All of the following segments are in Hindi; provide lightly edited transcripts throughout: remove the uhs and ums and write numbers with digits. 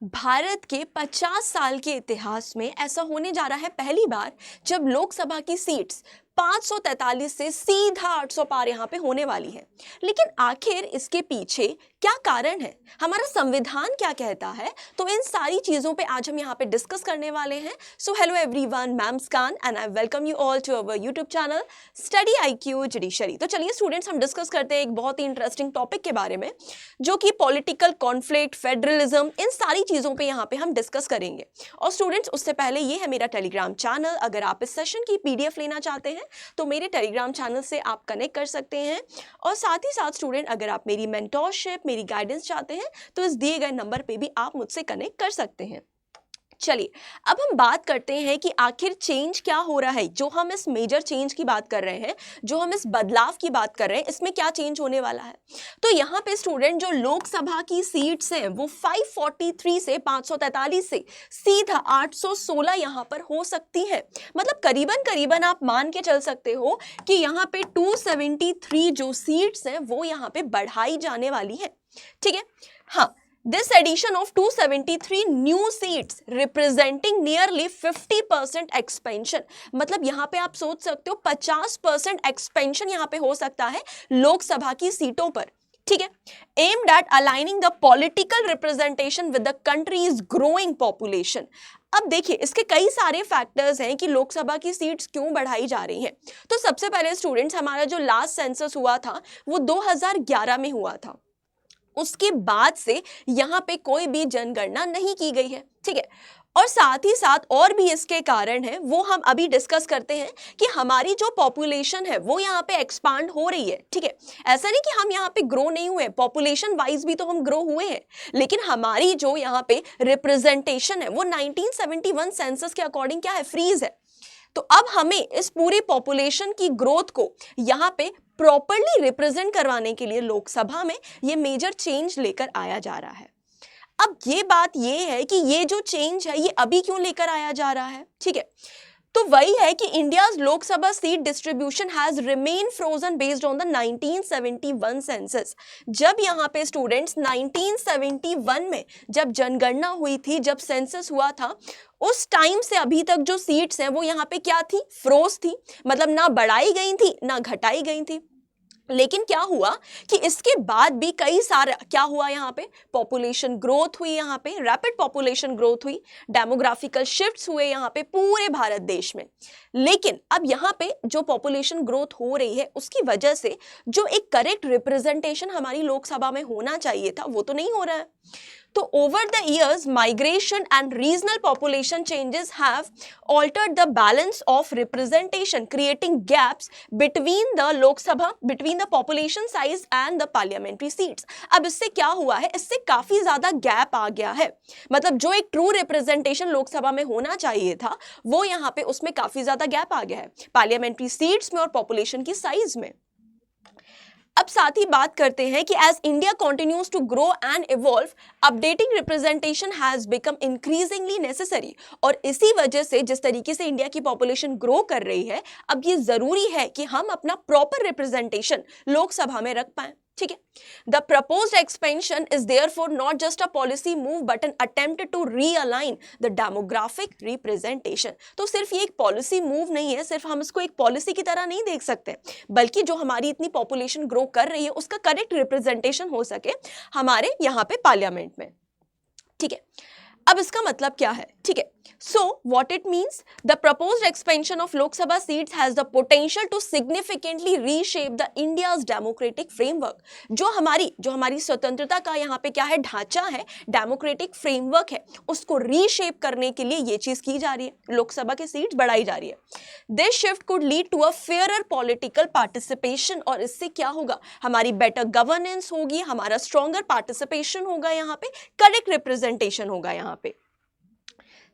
भारत के 50 साल के इतिहास में ऐसा होने जा रहा है पहली बार जब लोकसभा की सीट्स 543 से सीधा 800 पार यहाँ पे होने वाली है। लेकिन आखिर इसके पीछे क्या कारण है, हमारा संविधान क्या कहता है, तो इन सारी चीजों पे आज हम यहाँ पे डिस्कस करने वाले हैं। सो हेलो एवरीवन, मैम स्कान and I welcome you all to our YouTube channel study IQ judiciary. तो चलिए स्टूडेंट्स, हम डिस्कस करते हैं एक बहुत ही इंटरेस्टिंग टॉपिक के बारे में जो कि पॉलिटिकल कॉन्फ्लिक्ट, फेडरलिज्म, इन सारी चीजों पे यहाँ पे हम डिस्कस करेंगे। और स्टूडेंट्स, उससे पहले ये है मेरा टेलीग्राम चैनल। अगर आप इस सेशन की PDF लेना चाहते हैं तो मेरे टेलीग्राम चैनल से आप कनेक्ट कर सकते हैं। और साथ ही साथ स्टूडेंट, अगर आप मेरी मेंटोरशिप, मेरी गाइडेंस चाहते हैं तो इस दिए गए नंबर पे भी आप मुझसे कनेक्ट कर सकते हैं। चलिए अब हम बात करते हैं कि आखिर चेंज क्या हो रहा है। जो हम इस मेजर चेंज की बात कर रहे हैं, जो हम इस बदलाव की बात कर रहे हैं, इसमें क्या चेंज होने वाला है। तो यहाँ पे स्टूडेंट, जो लोकसभा की सीट्स हैं वो 543 से 543 से सीधा 816 यहाँ पर हो सकती है। मतलब करीबन करीबन आप मान के चल सकते हो कि यहाँ पे 273 जो सीट्स हैं वो यहाँ पे बढ़ाई जाने वाली है। ठीक है, हाँ, This addition of 273 new seats representing nearly 50% expansion, मतलब यहाँ पे आप सोच सकते हो 50% expansion यहाँ पे हो सकता है लोकसभा की सीटों पर। ठीक है, aimed at aligning the political representation with the country's growing population। अब देखिए, इसके कई सारे फैक्टर्स हैं कि लोकसभा की सीट्स क्यों बढ़ाई जा रही हैं। तो सबसे पहले स्टूडेंट्स, हमारा जो लास्ट सेंसस हुआ था वो 2011 में हुआ था। उसके बाद से यहाँ पे कोई भी जनगणना नहीं की गई है। ठीक है, और साथ ही साथ और भी इसके कारण है, वो हम अभी डिस्कस करते हैं कि हमारी जो पॉपुलेशन है वो यहाँ पे एक्सपांड हो रही है। ठीक है, ऐसा नहीं कि हम यहाँ पे ग्रो नहीं हुए, पॉपुलेशन वाइज भी तो हम ग्रो हुए हैं, लेकिन हमारी जो यहाँ पे रिप्रेजेंटेशन है वो 1971 सेंसस के अकॉर्डिंग क्या है, फ्रीज है। तो अब हमें इस पूरी पॉपुलेशन की ग्रोथ को यहाँ पे प्रॉपरली रिप्रेजेंट करवाने के लिए लोकसभा में ये मेजर चेंज लेकर आया जा रहा है। अब ये बात ये है कि ये जो चेंज है ये अभी क्यों लेकर आया जा रहा है। ठीक है, तो वही है कि India's Lok Sabha seat distribution has remain frozen based on the 1971 census. जब यहाँ पे स्टूडेंट्स 1971 में जब जनगणना हुई थी, जब सेंसस हुआ था, उस टाइम से अभी तक जो सीट्स हैं वो यहाँ पे क्या थी, फ्रोज थी। मतलब ना बढ़ाई गई थी ना घटाई गई थी। लेकिन क्या हुआ कि इसके बाद भी कई सारा क्या हुआ, यहाँ पे पॉपुलेशन ग्रोथ हुई, यहाँ पे रैपिड पॉपुलेशन ग्रोथ हुई, डेमोग्राफिकल शिफ्ट्स हुए यहाँ पे पूरे भारत देश में। लेकिन अब यहाँ पे जो पॉपुलेशन ग्रोथ हो रही है उसकी वजह से जो एक करेक्ट रिप्रेजेंटेशन हमारी लोकसभा में होना चाहिए था वो तो नहीं हो रहा है। तो over the years, migration and regional population changes have altered the balance of representation, creating gaps between the Lok Sabha, between the population size and the parliamentary seats। अब इससे क्या हुआ है, इससे काफी ज्यादा गैप आ गया है। मतलब जो एक ट्रू रिप्रेजेंटेशन लोकसभा में होना चाहिए था वो यहाँ पे उसमें काफी ज्यादा गैप आ गया है, पार्लियामेंट्री सीट्स में और पॉपुलेशन की साइज में। अब साथ ही बात करते हैं कि as India continues to grow and evolve, updating representation has become increasingly necessary. और इसी वजह से जिस तरीके से इंडिया की पॉपुलेशन ग्रो कर रही है, अब ये जरूरी है कि हम अपना प्रॉपर रिप्रेजेंटेशन लोकसभा में रख पाएं। ठीक है, the proposed expansion is therefore not just a policy move but an attempt to realign the demographic representation. तो सिर्फ ये एक पॉलिसी मूव नहीं है, सिर्फ हम इसको एक पॉलिसी की तरह नहीं देख सकते, बल्कि जो हमारी इतनी पॉपुलेशन ग्रो कर रही है उसका करेक्ट रिप्रेजेंटेशन हो सके हमारे यहाँ पे पार्लियामेंट में। ठीक है, अब इसका मतलब क्या है। ठीक है, so what it means, the proposed expansion of Lok Sabha seats has the potential to significantly reshape the India's democratic framework। जो हमारी स्वतंत्रता का यहाँ पे क्या है, ढांचा है, डेमोक्रेटिक फ्रेमवर्क है, उसको रीशेप करने के लिए ये चीज की जा रही है, लोकसभा की सीट्स बढ़ाई जा रही है। This shift could lead to a fairer political participation. और इससे क्या होगा, हमारी बेटर गवर्नेंस होगी, हमारा स्ट्रॉन्गर पार्टिसिपेशन होगा, यहाँ पे करेक्ट रिप्रेजेंटेशन होगा यहाँ पे।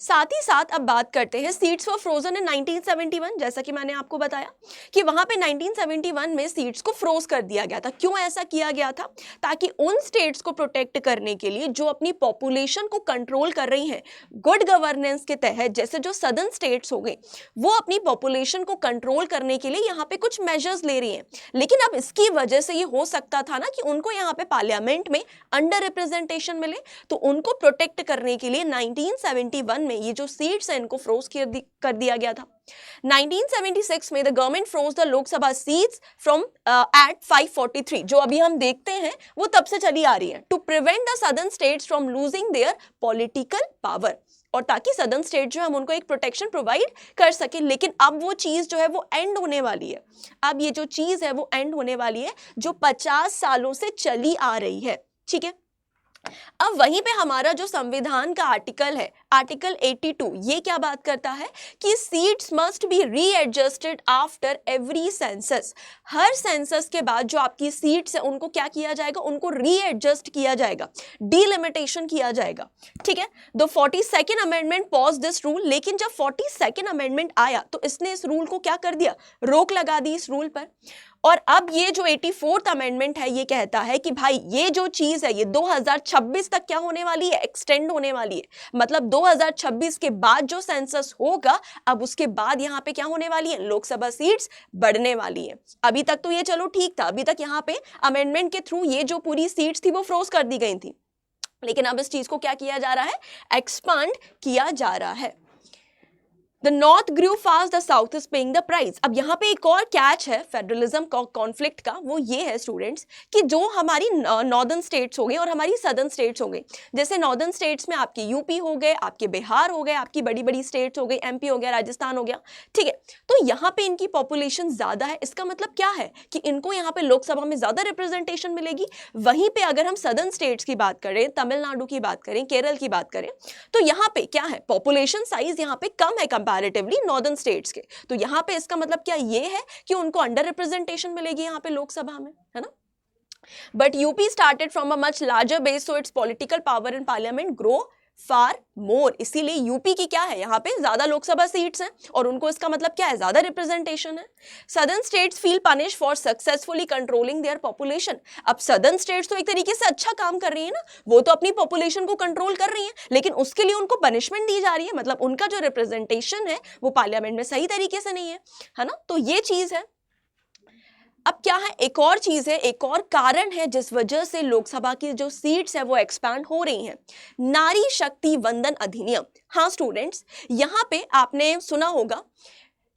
साथ ही साथ अब बात करते हैं सीट्स वर फ्रोजन इन 1971। जैसा कि मैंने आपको बताया कि वहां पे 1971 में सीट्स को फ्रोज कर दिया गया था। क्यों ऐसा किया गया था? ताकि उन स्टेट्स को प्रोटेक्ट करने के लिए जो अपनी पॉपुलेशन को कंट्रोल कर रही हैं गुड गवर्नेंस के तहत, जैसे जो सदर्न स्टेट्स हो गए, वो अपनी पॉपुलेशन को कंट्रोल करने के लिए यहाँ पे कुछ मेजर्स ले रही हैं। लेकिन अब इसकी वजह से ये हो सकता था ना कि उनको यहाँ पे पार्लियामेंट में अंडर रिप्रेजेंटेशन मिले, तो उनको प्रोटेक्ट करने के लिए 1971 में ये जो सीट्स हैं इनको फ्रोज कर दिया गया था। 1976 में the government froze the Lok Sabha seats from at 543, जो अभी हम देखते हैं वो तब से चली आ रही है, to prevent the southern states from losing their political power, और ताकि सदर्न स्टेट जो है हम उनको एक प्रोटेक्शन प्रोवाइड कर सके। लेकिन अब वो चीज जो है वो एंड होने वाली है। अब ये जो चीज है वो एंड होने वाली है जो 50 सालों से चली आ रही है। ठीक है, अब वहीं पे हमारा जो संविधान का आर्टिकल है, आर्टिकल 82, ये क्या बात करता है कि seats must be readjusted after every census. हर सेंसस के बाद जो आपकी सीट्स है उनको क्या किया जाएगा? उनको रीएडजस्ट किया जाएगा, डीलिमिटेशन किया जाएगा। ठीक है, the 42nd amendment pause this rule, लेकिन जब 42nd अमेंडमेंट आया तो इसने इस रूल को क्या कर दिया? रोक लगा दी इस रूल पर। और अब ये जो 84th अमेंडमेंट है ये कहता है कि भाई ये जो चीज है ये 2026 तक क्या होने वाली है? एक्सटेंड होने वाली है। मतलब 2026 के बाद जो सेंसस होगा अब उसके बाद यहाँ पे क्या होने वाली है? लोकसभा सीट्स बढ़ने वाली है। अभी तक तो ये चलो ठीक था, अभी तक यहाँ पे अमेंडमेंट के थ्रू ये जो पूरी सीट्स थी वो फ्रोज कर दी गई थी, लेकिन अब इस चीज को क्या किया जा रहा है? एक्सपांड किया जा रहा है। The North grew fast, the South is paying the price। अब यहाँ पे एक और कैच है फेडरलिज्म कॉन्फ्लिक्ट का, वो ये है स्टूडेंट्स कि जो हमारी नॉर्दर्न स्टेट्स हो गई और हमारी सदर्न स्टेट्स हो गई, जैसे नॉर्दर्न स्टेट्स में आपके यूपी हो गए, आपके बिहार हो गए, आपकी बड़ी बड़ी स्टेट्स हो गई, एमपी हो गया, राजस्थान हो गया। ठीक है, तो यहाँ पे इनकी पॉपुलेशन ज्यादा है, इसका मतलब क्या है कि इनको यहाँ पे लोकसभा में ज्यादा रिप्रेजेंटेशन मिलेगी। वहीं पे अगर हम सदर्न स्टेट्स की बात करें, तमिलनाडु की बात करें, केरल की बात करें, तो यहाँ पे क्या है? पॉपुलेशन साइज यहाँ पे कम है कंपैरेटिवली नॉर्दर्न स्टेट्स के। तो यहाँ पे इसका मतलब क्या ये है कि उनको अंडर रिप्रेजेंटेशन मिलेगी यहाँ पे लोकसभा में, है ना? But UP started from a much larger base, so it's political power in parliament grow far more. इसीलिए यूपी की क्या है? यहाँ पे ज्यादा लोकसभा सीट्स हैं और उनको इसका मतलब क्या है? ज्यादा रिप्रेजेंटेशन है। Southern states feel punish for successfully controlling their population. अब सदर्न स्टेट्स तो एक तरीके से अच्छा काम कर रही है ना, वो तो अपनी पॉपुलेशन को कंट्रोल कर रही है, लेकिन उसके लिए उनको पनिशमेंट दी जा रही है। मतलब उनका जो रिप्रेजेंटेशन है वो पार्लियामेंट में सही तरीके से नहीं है ना? तो ये चीज है। अब क्या है? एक और चीज है, एक और कारण है जिस वजह से लोकसभा की जो सीट्स है वो एक्सपैंड हो रही हैं, नारी शक्ति वंदन अधिनियम। हाँ स्टूडेंट्स, यहाँ पे आपने सुना होगा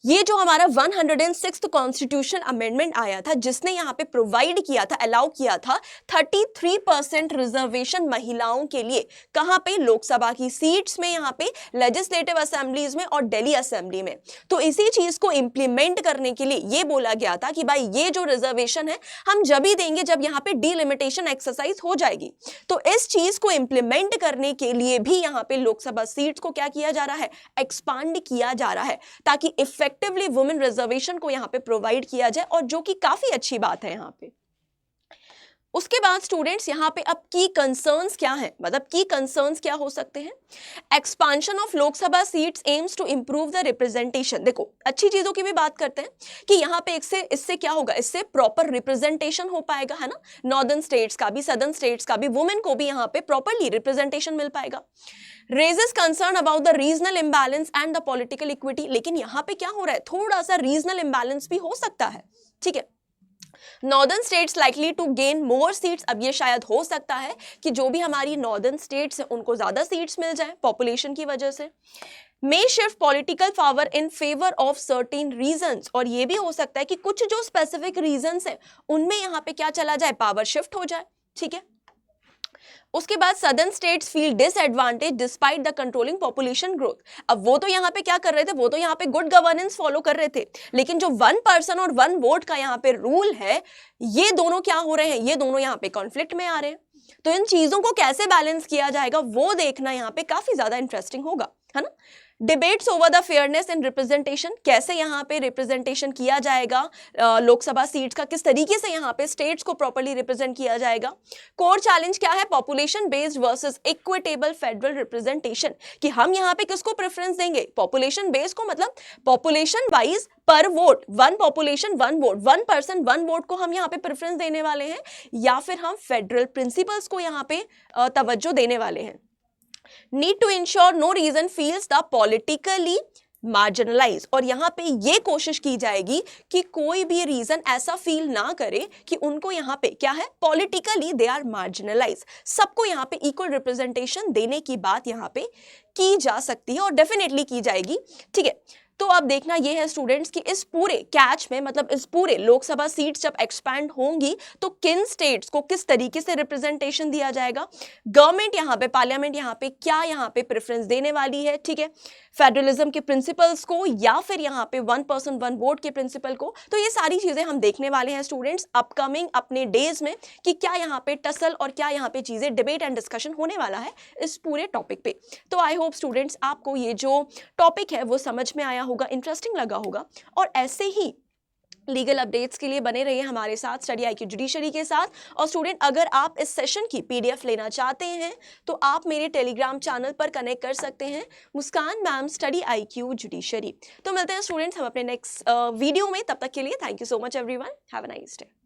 ये जो हमारा 106th कॉन्स्टिट्यूशन अमेंडमेंट आया था जिसने यहाँ पे प्रोवाइड किया था, अलाउ किया था 33% रिजर्वेशन महिलाओं के लिए। कहाँ पे? लोकसभा की सीट्स में, यहाँ पे लेजिस्लेटिव असेंबलीज में और दिल्ली असेंबली में। तो इसी चीज को इंप्लीमेंट करने के लिए ये बोला गया था कि भाई ये जो रिजर्वेशन है हम जब ही देंगे जब यहाँ पे डीलिमिटेशन एक्सरसाइज हो जाएगी। तो इस चीज को इंप्लीमेंट करने के लिए भी यहाँ पे लोकसभा सीट्स को क्या किया जा रहा है? एक्सपांड किया जा रहा है, ताकि इफेक्टिवली वुमेन रिजर्वेशन को यहां पे प्रोवाइड किया जाए, और जो कि काफी अच्छी बात है यहां पे। उसके बाद स्टूडेंट्स यहाँ पे अब की कंसर्न्स क्या हैं? मतलब की कंसर्न्स क्या हो सकते हैं? Expansion of Lok Sabha seats aims to improve the representation. देखो अच्छी चीजों की भी बात करते हैं कि यहाँ पे इससे क्या होगा? इससे प्रॉपर रिप्रेजेंटेशन हो पाएगा, है ना? नॉर्दर्न स्टेट्स का भी, सदर्न स्टेट्स का भी, वुमेन को भी यहाँ पे प्रॉपरली रिप्रेजेंटेशन मिल पाएगा। Raises concern about the regional imbalance and the political equity. लेकिन यहाँ पे क्या हो रहा है? थोड़ा सा रीजनल इम्बैलेंस भी हो सकता है। ठीक है, northern states likely to gain more seats. अब ये शायद हो सकता है कि जो भी हमारी नॉर्दर्न स्टेट्स हैं उनको ज्यादा सीट्स मिल जाए पॉपुलेशन की वजह से। May shift political power in favour of certain regions. और ये भी हो सकता है कि कुछ जो स्पेसिफिक रीजंस हैं उनमें यहाँ पे क्या चला जाए? पावर शिफ्ट हो जाए। ठीक है, उसके बाद southern states feel disadvantage despite the controlling population growth. अब वो तो यहाँ पे क्या कर रहे थे? वो तो यहाँ पे गुड गवर्नेंस फॉलो कर रहे थे, लेकिन जो 1 पर्सन और 1 वोट का यहाँ पे रूल है, ये दोनों क्या हो रहे हैं? ये दोनों यहाँ पे कॉन्फ्लिक्ट में आ रहे हैं। तो इन चीजों को कैसे बैलेंस किया जाएगा वो देखना यहाँ पे काफी ज्यादा इंटरेस्टिंग होगा, है ना? Debates over the fairness and representation, कैसे यहाँ पे रिप्रेजेंटेशन किया जाएगा लोकसभा सीट्स का, किस तरीके से यहाँ पे स्टेट्स को प्रॉपर्ली रिप्रेजेंट किया जाएगा। कोर चैलेंज क्या है, population based versus equitable federal representation, कि हम यहाँ पे किसको प्रेफरेंस देंगे, पॉपुलेशन बेस्ड को, मतलब पॉपुलेशन वाइज पर vote, one population one vote, one person one vote को हम यहाँ पे प्रेफरेंस देने वाले हैं, या फिर हम फेडरल प्रिंसिपल्स को यहाँ पे तवज्जो देने वाले हैं। Need to ensure no region feels the politically marginalize, और यहाँ पे ये कोशिश की जाएगी कि कोई भी रीजन ऐसा फील ना करे कि उनको यहाँ पे क्या है, पॉलिटिकली दे आर मार्जिनलाइज। सबको यहाँ पे इक्वल रिप्रेजेंटेशन देने की बात यहाँ पे की जा सकती है और डेफिनेटली की जाएगी। ठीक है, तो अब देखना ये है स्टूडेंट्स कि इस पूरे कैच में, मतलब इस पूरे लोकसभा सीट्स जब एक्सपैंड होंगी तो किन स्टेट्स को किस तरीके से रिप्रेजेंटेशन दिया जाएगा, गवर्नमेंट यहाँ पे, पार्लियामेंट यहाँ पे क्या यहाँ पे प्रेफरेंस देने वाली है, ठीक है, फेडरलिज्म के प्रिंसिपल्स को या फिर यहाँ पे वन पर्सन वन वोट के प्रिंसिपल को। तो ये सारी चीजें हम देखने वाले हैं स्टूडेंट्स अपकमिंग अपने डेज में, कि क्या यहाँ पे टसल और क्या यहाँ पे चीजें डिबेट एंड डिस्कशन होने वाला है इस पूरे टॉपिक पे। तो आई होप स्टूडेंट्स आपको ये जो टॉपिक है वो समझ में आया होगा, इंटरेस्टिंग लगा होगा, और ऐसे ही लीगल अपडेट्स के लिए बने रहिए हमारे साथ स्टडी आईक्यू जुडिशरी के साथ। और स्टूडेंट, अगर आप इस सेशन की पीडीएफ लेना चाहते हैं तो आप मेरे टेलीग्राम चैनल पर कनेक्ट कर सकते हैं, मुस्कान मैम स्टडी आईक्यू जुडिशरी। तो मिलते हैं स्टूडेंट्स हम अपने नेक्स्ट वीडियो में, तब तक के लिए thank you so much everyone, have a nice day.